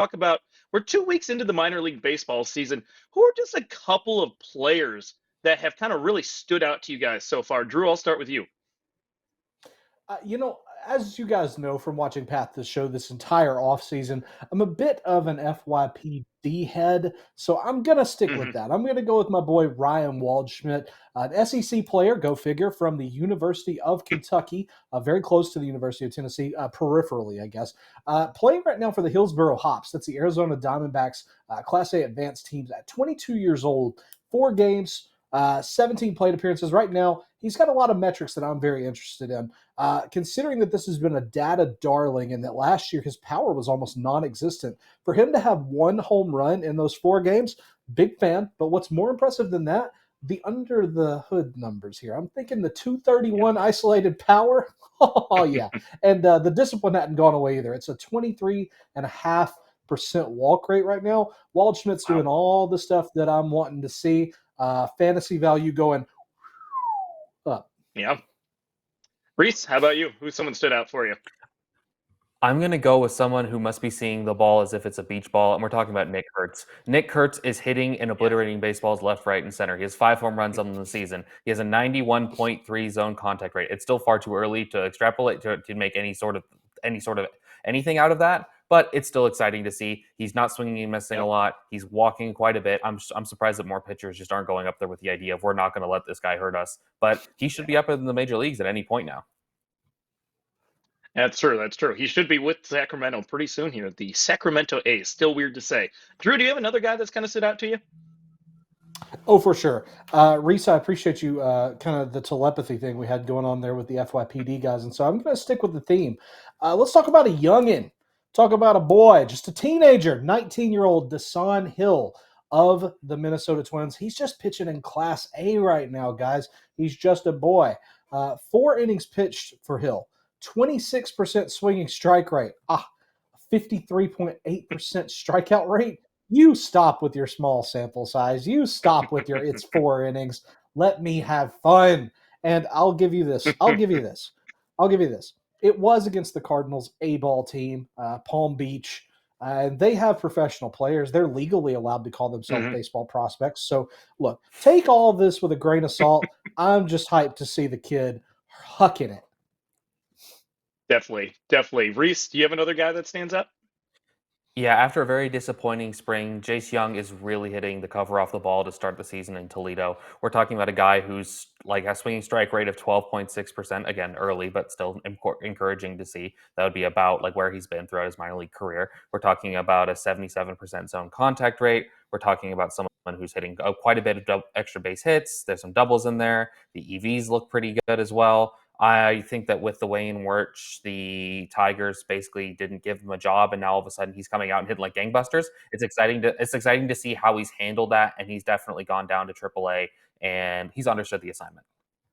talk about we're 2 weeks into the minor league baseball season. Who are just a couple of players that have kind of really stood out to you guys so far? Drew, I'll start with you. You know, as you guys know from watching Path the Show this entire offseason, I'm a bit of an FYPD head, so I'm going to stick with Hmm. that. I'm going to go with my boy Ryan Waldschmidt, an SEC player, go figure, from the University of Kentucky, very close to the University of Tennessee, peripherally, I guess. Playing right now for the Hillsboro Hops. That's the Arizona Diamondbacks Class A advanced teams at 22 years old, 4 games. 17 plate appearances. Right now, he's got a lot of metrics that I'm very interested in. Considering that this has been a data darling and that last year his power was almost non existent, for him to have one home run in those 4 games, big fan. But what's more impressive than that, the under the hood numbers here. I'm thinking the 231 isolated power. Oh, yeah. And the discipline hadn't gone away either. It's a 23.5% walk rate right now. Waldschmidt's Wow. doing all the stuff that I'm wanting to see. Fantasy value going up. Yeah. Reese, how about you? Who's someone stood out for you? I'm going to go with someone who must be seeing the ball as if it's a beach ball, and we're talking about Nick Kurtz. Nick Kurtz is hitting and Yeah. obliterating baseballs left, right, and center. He has 5 home runs on the season. He has a 91.3 zone contact rate. It's still far too early to extrapolate to make any sort of anything out of that, but it's still exciting to see. He's not swinging and missing a Yep. lot. He's walking quite a bit. I'm surprised that more pitchers just aren't going up there with the idea of we're not going to let this guy hurt us. But he should be up in the major leagues at any point now. That's true. That's true. He should be with Sacramento pretty soon here. The Sacramento A's. Still weird to say. Drew, do you have another guy that's kind of stood out to you? Oh, for sure. Reese, I appreciate you kind of the telepathy thing we had going on there with the FYPD guys. And so I'm going to stick with the theme. Let's talk about a youngin'. Talk about a boy, just a teenager, 19-year-old Desan Hill of the Minnesota Twins. He's just pitching in Class A right now, guys. He's just a boy. 4 innings pitched for Hill, 26% swinging strike rate. 53.8% strikeout rate. You stop with your small sample size. You stop with your it's 4 innings. Let me have fun. And I'll give you this. I'll give you this. I'll give you this. It was against the Cardinals A ball team, Palm Beach. And they have professional players. They're legally allowed to call themselves Hmm. baseball prospects. So, look, take all this with a grain of salt. I'm just hyped to see the kid hucking it. Definitely. Definitely. Reese, do you have another guy that stands up? Yeah, after a very disappointing spring, Jace Young is really hitting the cover off the ball to start the season in Toledo. We're talking about a guy who's like a swinging strike rate of 12.6%, again, early, but still encouraging to see. That would be about like where he's been throughout his minor league career. We're talking about a 77% zone contact rate. We're talking about someone who's hitting quite a bit of extra base hits. There's some doubles in there. The EVs look pretty good as well. I think that with the way in which the Tigers basically didn't give him a job, and now all of a sudden he's coming out and hitting like gangbusters. It's exciting to see how he's handled that, and he's definitely gone down to AAA, and he's understood the assignment.